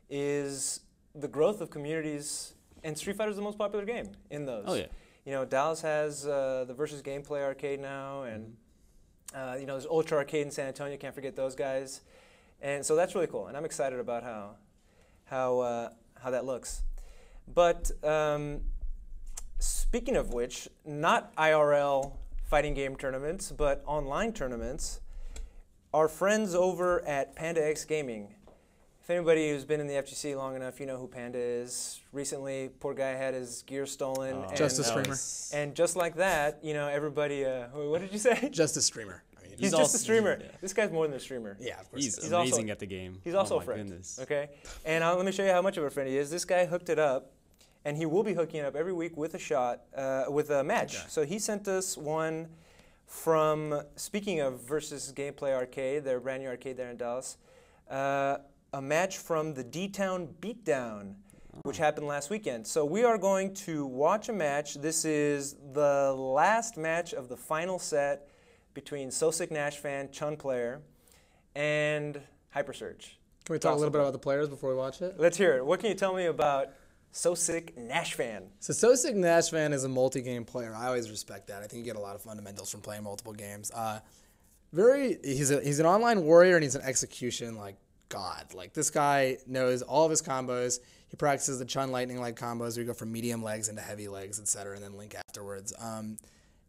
[SPEAKER 1] is the growth of communities, and Street Fighter is the most popular game in those.
[SPEAKER 3] Oh, yeah.
[SPEAKER 1] Dallas has the Versus Gameplay arcade now, and there's Ultra Arcade in San Antonio. Can't forget those guys, and so that's really cool. And I'm excited about how that looks. But speaking of which, not IRL fighting game tournaments, but online tournaments. Our friends over at Panda X Gaming. If anybody who's been in the FGC long enough, you know who Panda is. Recently, poor guy had his gear stolen.
[SPEAKER 2] Just a streamer.
[SPEAKER 1] And just like that, everybody, what did you say?
[SPEAKER 2] Just a streamer. I mean,
[SPEAKER 1] He's just a streamer. Yeah. This guy's more than a streamer.
[SPEAKER 2] yeah, of course.
[SPEAKER 3] He's
[SPEAKER 2] he is.
[SPEAKER 3] amazing at the game.
[SPEAKER 1] He's also
[SPEAKER 3] oh
[SPEAKER 1] a
[SPEAKER 3] my
[SPEAKER 1] friend.
[SPEAKER 3] Goodness.
[SPEAKER 1] Okay? And let me show you how much of a friend he is. This guy hooked it up, and he will be hooking it up every week with a match.
[SPEAKER 2] Okay.
[SPEAKER 1] So he sent us one from, speaking of Versus Gameplay Arcade, their brand new arcade there in Dallas, a match from the D-Town Beatdown, which happened last weekend. So we are going to watch a match. This is the last match of the final set between Sosick Nash fan, Chun player, and Hypersurge.
[SPEAKER 2] Can we talk a little bit about the players before we watch it?
[SPEAKER 1] Let's hear it. What can you tell me about Sosick Nash fan?
[SPEAKER 2] So Sosick Nash fan is a multi-game player. I always respect that. I think you get a lot of fundamentals from playing multiple games. He's an online warrior, and he's an execution god. Like, this guy knows all of his combos. He practices the Chun lightning-like combos where you go from medium legs into heavy legs, etc., and then link afterwards.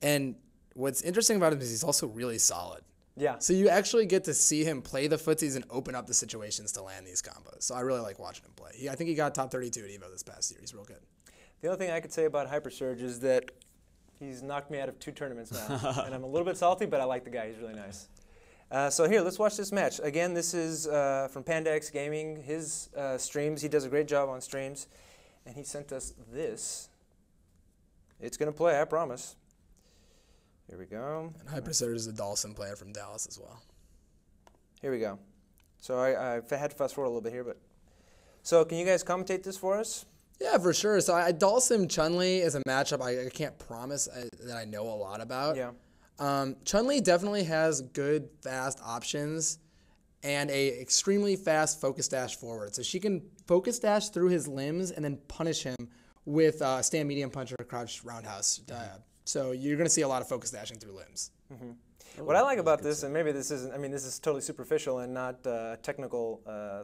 [SPEAKER 2] And what's interesting about him is he's also really solid.
[SPEAKER 1] Yeah.
[SPEAKER 2] So you actually get to see him play the footsies and open up the situations to land these combos. So I really like watching him play. I think he got top 32 at EVO this past year. He's real good.
[SPEAKER 1] The only thing I could say about Hypersurge is that he's knocked me out of 2 tournaments now. And I'm a little bit salty, but I like the guy. He's really nice. So here, let's watch this match. Again, this is from Pandas Gaming. His streams, he does a great job on streams. And he sent us this. It's going to play, I promise. Here we go.
[SPEAKER 2] And HyperSurge is a Dhalsim player from Dallas as well.
[SPEAKER 1] Here we go. So I had to fast forward a little bit here, but so can you guys commentate this for us?
[SPEAKER 2] Yeah, for sure. So Dhalsim Chun-Li is a matchup I can't promise that I know a lot about.
[SPEAKER 1] Yeah.
[SPEAKER 2] Chun-Li definitely has good, fast options and a extremely fast focus dash forward. So she can focus dash through his limbs and then punish him with stand medium punch or crouch roundhouse. So you're going to see a lot of focus dashing through limbs.
[SPEAKER 1] Mm-hmm. What I like about this, and maybe this isn't, I mean, this is totally superficial and not technical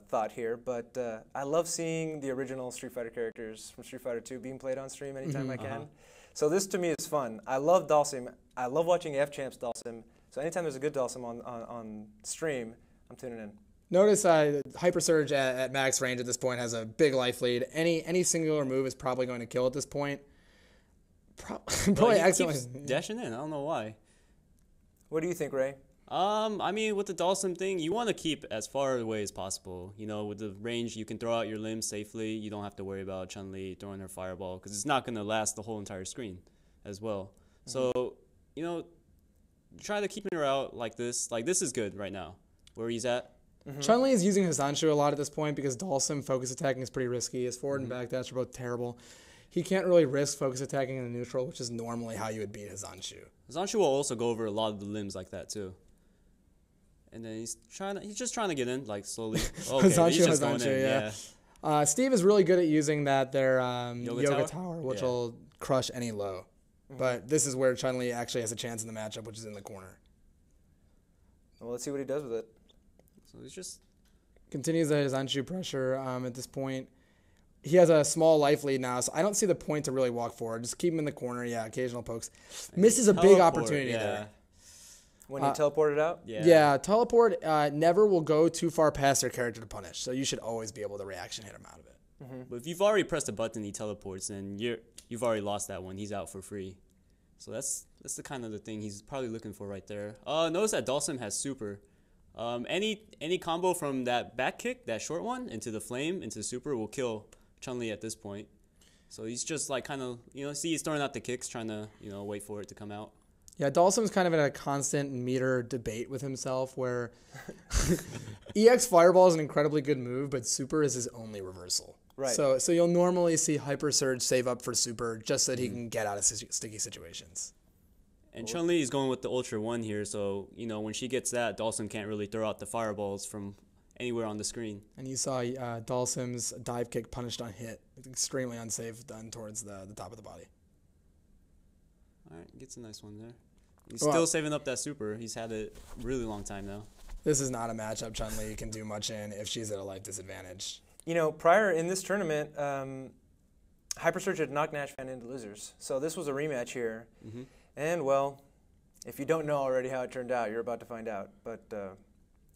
[SPEAKER 1] thought here, but I love seeing the original Street Fighter characters from Street Fighter 2 being played on stream anytime I can. So this to me is fun. I love Dhalsim. I love watching F-Champs Dhalsim. So anytime there's a good Dhalsim on stream, I'm tuning in.
[SPEAKER 2] Notice HyperSurge at max range at this point has a big life lead. Any singular move is probably going to kill at this point. Probably accidentally
[SPEAKER 3] dashing in. I don't know why.
[SPEAKER 1] What do you think, Ray?
[SPEAKER 3] I mean, with the Dhalsim thing, you want to keep as far away as possible. You know, with the range, you can throw out your limbs safely. You don't have to worry about Chun-Li throwing her fireball because it's not going to last the whole entire screen as well. So, you know, try to keep her out like this. Like, this is good right now, where he's at.
[SPEAKER 2] Chun-Li is using his Zanshu a lot at this point because Dhalsim focus attacking is pretty risky. His forward and back dash are both terrible. He can't really risk focus attacking in the neutral, which is normally how you would beat his Zanshu.
[SPEAKER 3] Zanshu will also go over a lot of the limbs like that too. And then he's just trying to get in, like slowly. Okay,
[SPEAKER 2] Zanshu
[SPEAKER 3] he's just
[SPEAKER 2] has
[SPEAKER 3] going in,
[SPEAKER 2] yeah. Steve is really good at using their Yoga Tower, which will crush any low. But this is where Chun-Li actually has a chance in the matchup, which is in the corner.
[SPEAKER 1] Well, let's see what he does with it.
[SPEAKER 3] So he's just
[SPEAKER 2] continues his Zanshu pressure at this point. He has a small life lead now, so I don't see the point to really walk forward. Just keep him in the corner. Yeah, occasional pokes. Misses a big opportunity there.
[SPEAKER 1] When you teleported out?
[SPEAKER 2] Yeah, teleport never will go too far past their character to punish, so you should always be able to reaction hit him out of it.
[SPEAKER 3] But if you've already pressed a button, he teleports, and you've already lost that one. He's out for free. So that's the kind of the thing he's probably looking for right there. Notice that Dhalsim has super. Any combo from that back kick, that short one, into the flame, into super will kill Chun-Li at this point. So he's just like kind of, see he's throwing out the kicks, trying to, wait for it to come out.
[SPEAKER 2] Yeah, Dhalsim's kind of in a constant meter debate with himself where EX Fireball is an incredibly good move, but super is his only reversal.
[SPEAKER 1] Right.
[SPEAKER 2] So you'll normally see HyperSurge save up for super just so that he can get out of sticky situations.
[SPEAKER 3] And Chun-Li is going with the Ultra 1 here, so, when she gets that, Dhalsim can't really throw out the fireballs from anywhere on the screen.
[SPEAKER 2] And you saw Dhalsim's dive kick punished on hit. Extremely unsafe done towards the top of the body.
[SPEAKER 3] All right, gets a nice one there. He's still saving up that super. He's had it a really long time now.
[SPEAKER 2] This is not a matchup Chun-Li can do much in if she's at a life disadvantage.
[SPEAKER 1] Prior in this tournament, HyperSurge had knocked Nashvan into losers. So this was a rematch here. And, well, if you don't know already how it turned out, you're about to find out. But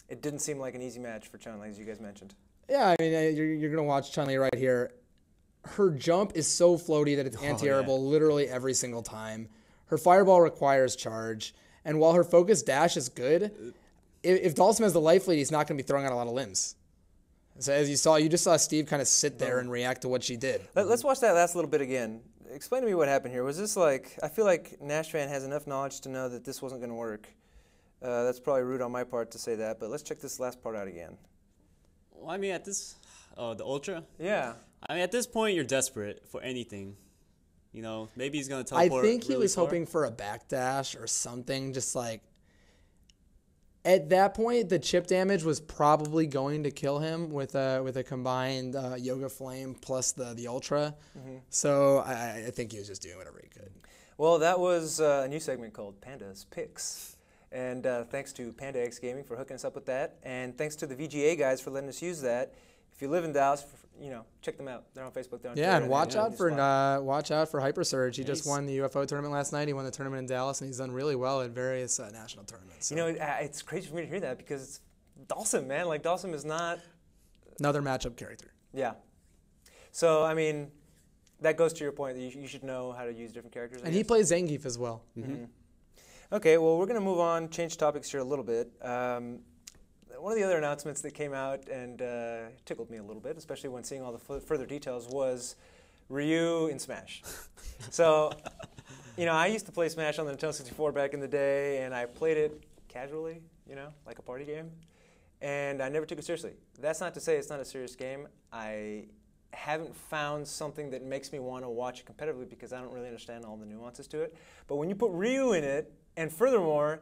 [SPEAKER 1] it didn't seem like an easy match for Chun-Li, as you guys mentioned.
[SPEAKER 2] Yeah, I mean, you're going to watch Chun-Li right here. Her jump is so floaty that it's anti-airable literally every single time. Her fireball requires charge. And while her focus dash is good, if Dhalsim has the life lead, he's not going to be throwing out a lot of limbs. So as you just saw Steve kind of sit there and react to what she did.
[SPEAKER 1] Let's watch that last little bit again. Explain to me what happened here. Was this like, I feel like Nashvan has enough knowledge to know that this wasn't going to work. That's probably rude on my part to say that, but let's check this last part out again.
[SPEAKER 3] Well, I mean, at this, the Ultra?
[SPEAKER 1] Yeah.
[SPEAKER 3] I mean, at this point, you're desperate for anything. Maybe he's going to teleport
[SPEAKER 2] I think he was
[SPEAKER 3] far.
[SPEAKER 2] hoping for a backdash or something, just like, at that point, the chip damage was probably going to kill him with a combined Yoga Flame plus the Ultra. So I think he was just doing whatever he could.
[SPEAKER 1] Well, that was a new segment called Pandas Picks. And thanks to Panda X Gaming for hooking us up with that. And thanks to the VGA guys for letting us use that. If you live in Dallas, check them out. They're on Facebook. They're on Twitter,
[SPEAKER 2] and watch out for HyperSurge. He just won the UFO tournament last night. He won the tournament in Dallas, and he's done really well at various national tournaments. So.
[SPEAKER 1] It's crazy for me to hear that because it's Dhalsim, man. Like Dhalsim is not
[SPEAKER 2] another matchup character.
[SPEAKER 1] Yeah. So I mean, that goes to your point that you should know how to use different characters.
[SPEAKER 2] And he plays Zangief as well.
[SPEAKER 1] Okay, well, we're going to move on, change topics here a little bit. One of the other announcements that came out and tickled me a little bit, especially when seeing all the further details, was Ryu in Smash. So, I used to play Smash on the Nintendo 64 back in the day, and I played it casually, like a party game, and I never took it seriously. That's not to say it's not a serious game. I haven't found something that makes me want to watch it competitively because I don't really understand all the nuances to it. But when you put Ryu in it, and furthermore,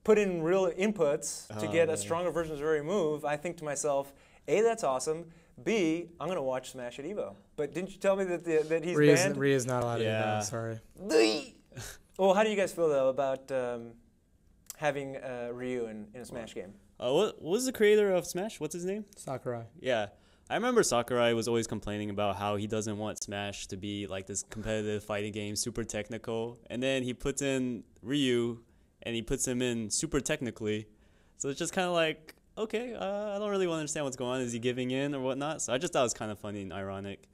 [SPEAKER 1] put in real inputs to get a stronger version of every move, I think to myself, A, that's awesome. B, I'm going to watch Smash at EVO. But didn't you tell me that he's banned?
[SPEAKER 2] Ryu's not allowed to EVO, sorry.
[SPEAKER 1] Well, how do you guys feel, though, about having Ryu in a Smash game?
[SPEAKER 3] What was the creator of Smash? What's his name?
[SPEAKER 2] Sakurai.
[SPEAKER 3] Yeah. I remember Sakurai was always complaining about how he doesn't want Smash to be like this competitive fighting game, super technical. And then he puts in Ryu, and he puts him in super technically. So it's just kind of like, okay, I don't really understand what's going on. Is he giving in or whatnot? So I just thought it was kind of funny and ironic.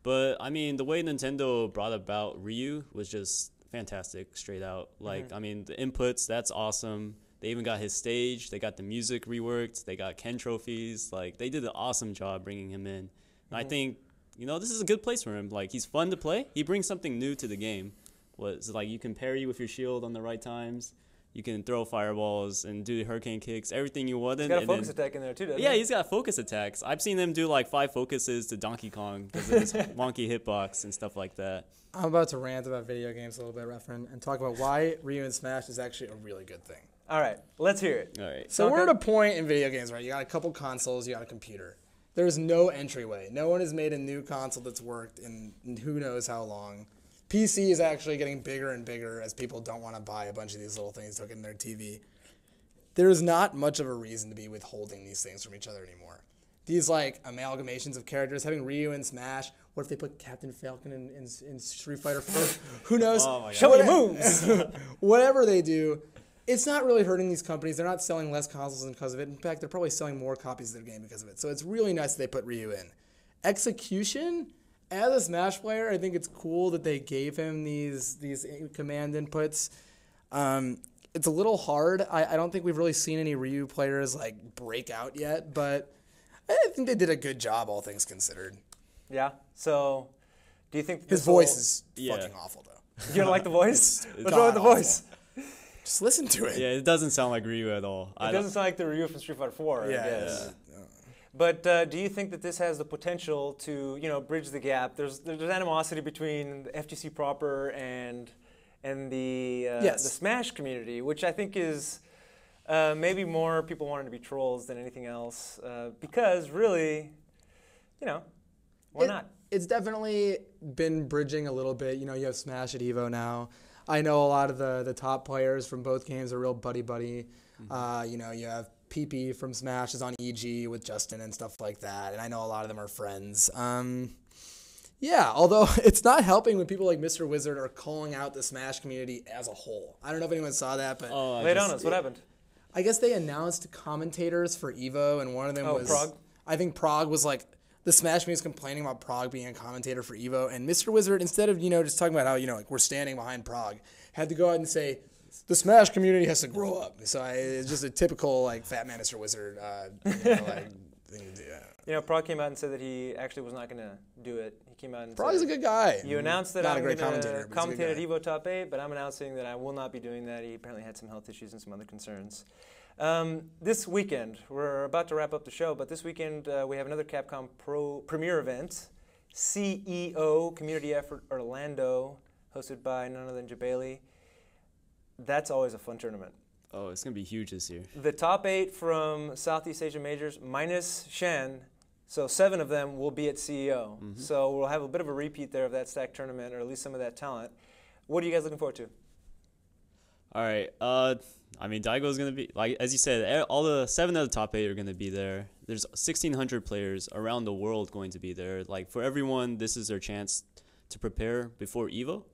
[SPEAKER 3] But, I mean, the way Nintendo brought about Ryu was just fantastic, straight out. Like, I mean, the inputs, that's awesome. They even got his stage. They got the music reworked. They got Ken trophies. Like, they did an awesome job bringing him in. And I think, this is a good place for him. Like, he's fun to play. He brings something new to the game. It's like you can parry with your shield on the right times. You can throw fireballs and do hurricane kicks, everything you want.
[SPEAKER 1] He's got a focus attack in there, too, doesn't he?
[SPEAKER 3] Yeah, he's got focus attacks. I've seen him do, like, 5 focuses to Donkey Kong because of his wonky hitbox and stuff like that.
[SPEAKER 2] I'm about to rant about video games a little bit, Efren, and talk about why Ryu in Smash is actually a really good thing.
[SPEAKER 1] All right, let's hear it.
[SPEAKER 3] All right.
[SPEAKER 2] So we're at a point in video games, right? You got a couple consoles, you got a computer. There's no entryway. No one has made a new console that's worked in who knows how long. PC is actually getting bigger and bigger as people don't want to buy a bunch of these little things to hook in their TV. There's not much of a reason to be withholding these things from each other anymore. These like amalgamations of characters, having Ryu in Smash. What if they put Captain Falcon in Street Fighter 4? Who knows?
[SPEAKER 3] Oh my God.
[SPEAKER 1] Show me moves.
[SPEAKER 2] Whatever they do, it's not really hurting these companies. They're not selling less consoles because of it. In fact, they're probably selling more copies of their game because of it. So it's really nice that they put Ryu in. Execution, as a Smash player, I think it's cool that they gave him these command inputs. It's a little hard. I don't think we've really seen any Ryu players like break out yet, but I think they did a good job, all things considered.
[SPEAKER 1] Yeah. So, do you think
[SPEAKER 2] his voice is fucking awful, though?
[SPEAKER 1] You don't like the voice?
[SPEAKER 2] It's
[SPEAKER 1] What's wrong with the voice?
[SPEAKER 2] Just listen to it.
[SPEAKER 3] Yeah, it doesn't sound like Ryu at all.
[SPEAKER 1] It doesn't sound like the Ryu from Street Fighter 4, I guess. Yeah. But do you think that this has the potential to, bridge the gap? There's animosity between the FGC proper and the Smash community, which I think is maybe more people wanting to be trolls than anything else. Because really, why not?
[SPEAKER 2] It's definitely been bridging a little bit. You have Smash at EVO now. I know a lot of the top players from both games are real buddy-buddy. You have PP from Smash is on EG with Justin and stuff like that, and I know a lot of them are friends. Although it's not helping when people like Mr. Wizard are calling out the Smash community as a whole. I don't know if anyone saw that, but
[SPEAKER 1] lay it on us. What happened?
[SPEAKER 2] I guess they announced commentators for EVO, and one of them was
[SPEAKER 1] Prague.
[SPEAKER 2] I think Prague was like the Smash community was complaining about Prague being a commentator for EVO, and Mr. Wizard, instead of just talking about how we're standing behind Prague, had to go out and say the Smash community has to grow up. So it's just a typical fat man Mr. Wizard thing to do.
[SPEAKER 1] Prague came out and said that he actually was not going to do it. He came out and
[SPEAKER 2] Prague's a good guy.
[SPEAKER 1] You announced that
[SPEAKER 2] not
[SPEAKER 1] I'm
[SPEAKER 2] going to
[SPEAKER 1] commentate at EVO Top 8, but I'm announcing that I will not be doing that. He apparently had some health issues and some other concerns. This weekend, we're about to wrap up the show, but this weekend we have another Capcom Pro Premier event, CEO Community Effort Orlando, hosted by none other than Jabali. That's always a fun tournament.
[SPEAKER 3] Oh, it's going to be huge this year.
[SPEAKER 1] The top 8 from Southeast Asia Majors, minus Shen, so 7 of them will be at CEO. So we'll have a bit of a repeat there of that stack tournament, or at least some of that talent. What are you guys looking forward to?
[SPEAKER 3] All right. Daigo's going to be, as you said, all the 7 of the top 8 are going to be there. There's 1,600 players around the world going to be there. For everyone, this is their chance to prepare before EVO.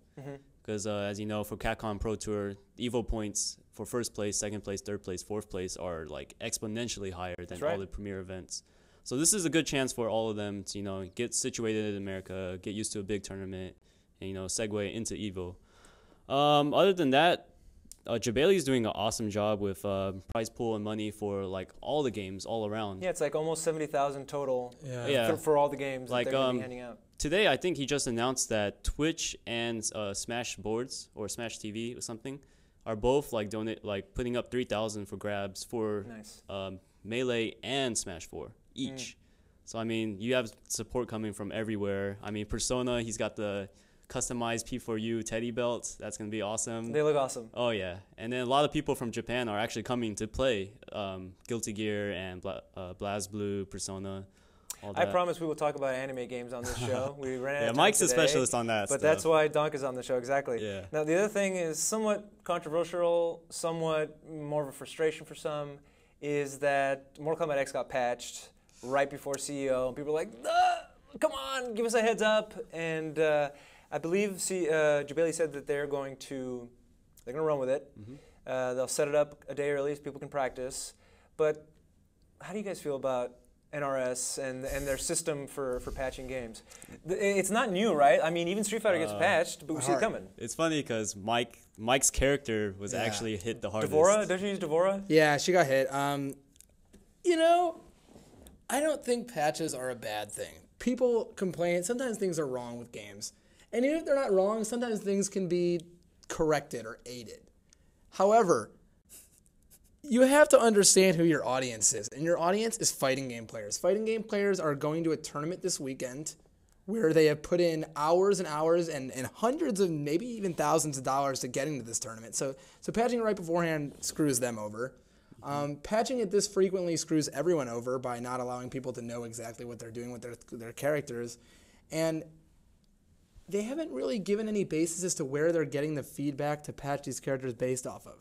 [SPEAKER 3] Because, as you know, for Capcom Pro Tour, EVO points for first place, second place, third place, fourth place are, exponentially higher than all the premier events. So this is a good chance for all of them to, get situated in America, get used to a big tournament, and, segue into EVO. Other than that, Jabali's doing an awesome job with prize pool and money for like all the games all around.
[SPEAKER 1] Yeah, it's like almost 70,000 total
[SPEAKER 3] Yeah.
[SPEAKER 1] for all the games
[SPEAKER 3] Like,
[SPEAKER 1] that they're going to be handing out.
[SPEAKER 3] Today, I think he just announced that Twitch and Smash Boards or Smash TV or something are both like putting up 3,000 for grabs for
[SPEAKER 1] Nice.
[SPEAKER 3] Melee and Smash 4 each. So I mean, you have support coming from everywhere. I mean, Persona, he's got the customized P4U teddy belt. That's gonna be awesome.
[SPEAKER 1] They look awesome.
[SPEAKER 3] Oh yeah, and then a lot of people from Japan are actually coming to play Guilty Gear and BlazBlue, Persona. All
[SPEAKER 1] I
[SPEAKER 3] that.
[SPEAKER 1] promise we will talk about anime games on this show. We ran out of time
[SPEAKER 3] Mike's a
[SPEAKER 1] today,
[SPEAKER 3] specialist on that.
[SPEAKER 1] but
[SPEAKER 3] stuff.
[SPEAKER 1] that's why Donk is on the show, exactly.
[SPEAKER 3] Yeah.
[SPEAKER 1] Now, the other thing is somewhat controversial, somewhat more of a frustration for some, is that Mortal Kombat X got patched right before CEO, and people are like, come on, give us a heads up. And I believe Jabali said that they're going to run with it.
[SPEAKER 3] Mm-hmm.
[SPEAKER 1] They'll set it up a day early so people can practice. But how do you guys feel about NRS and their system for patching games? It's not new, right? I mean, even Street Fighter gets patched, but we see it coming.
[SPEAKER 3] It's funny because Mike's character was actually hit the hardest.
[SPEAKER 1] Devora? Don't you use Devora?
[SPEAKER 2] Yeah, she got hit. You know, I don't think patches are a bad thing. People complain. Sometimes things are wrong with games. And even if they're not wrong, sometimes things can be corrected or aided. However, you have to understand who your audience is. And your audience is fighting game players. Fighting game players are going to a tournament this weekend where they have put in hours and hours and hundreds of, maybe even thousands of dollars to get into this tournament. So patching it right beforehand screws them over. Patching it this frequently screws everyone over by not allowing people to know exactly what they're doing with their characters. And they haven't really given any basis as to where they're getting the feedback to patch these characters based off of.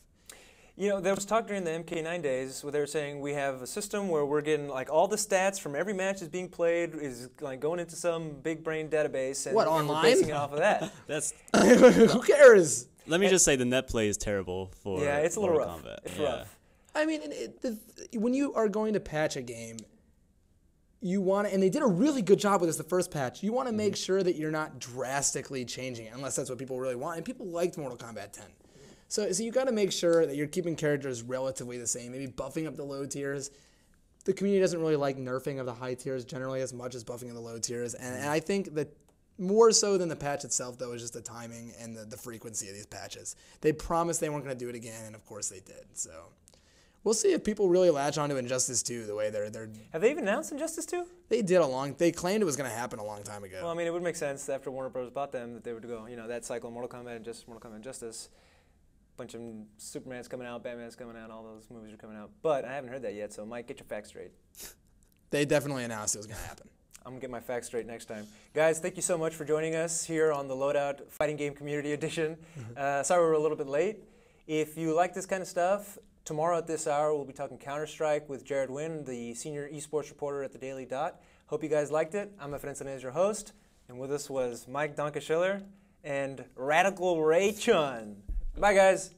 [SPEAKER 1] You know, there was talk during the MK9 days where they were saying we have a system where we're getting like all the stats from every match that's being played is like going into some big brain database and,
[SPEAKER 2] online?
[SPEAKER 1] we're basing it off of that.
[SPEAKER 3] That's
[SPEAKER 2] Who cares?
[SPEAKER 3] Let me just say the net play is terrible for
[SPEAKER 1] Yeah, it's a little
[SPEAKER 3] Mortal
[SPEAKER 1] rough.
[SPEAKER 3] Kombat.
[SPEAKER 1] It's
[SPEAKER 3] Yeah.
[SPEAKER 1] rough.
[SPEAKER 2] I mean, when you are going to patch a game, you want to, and they did a really good job with this the first patch, you want to make sure that you're not drastically changing it, unless that's what people really want. And people liked Mortal Kombat 10. So you got to make sure that you're keeping characters relatively the same, maybe buffing up the low tiers. The community doesn't really like nerfing of the high tiers generally as much as buffing of the low tiers. And I think that more so than the patch itself, though, is just the timing and the frequency of these patches. They promised they weren't going to do it again, and of course they did. So we'll see if people really latch onto Injustice 2 the way they're.
[SPEAKER 1] Have they even announced Injustice 2?
[SPEAKER 2] They did They claimed it was going to happen a long time ago.
[SPEAKER 1] Well, I mean, it would make sense after Warner Bros. Bought them that they would go, that cycle of Mortal Kombat and just Mortal Kombat Injustice. Bunch of Superman's coming out, Batman's coming out, all those movies are coming out. But I haven't heard that yet, so Mike, get your facts straight.
[SPEAKER 2] They definitely announced it was going to happen.
[SPEAKER 1] I'm going to get my facts straight next time. Guys, thank you so much for joining us here on the Loadout Fighting Game Community Edition. Sorry we were a little bit late. If you like this kind of stuff, tomorrow at this hour we'll be talking Counter-Strike with Jared Wynn, the senior esports reporter at the Daily Dot. Hope you guys liked it. I'm Efren, your host, and with us was Mike Donka Schiller and Radical Ray Chun. Bye, guys.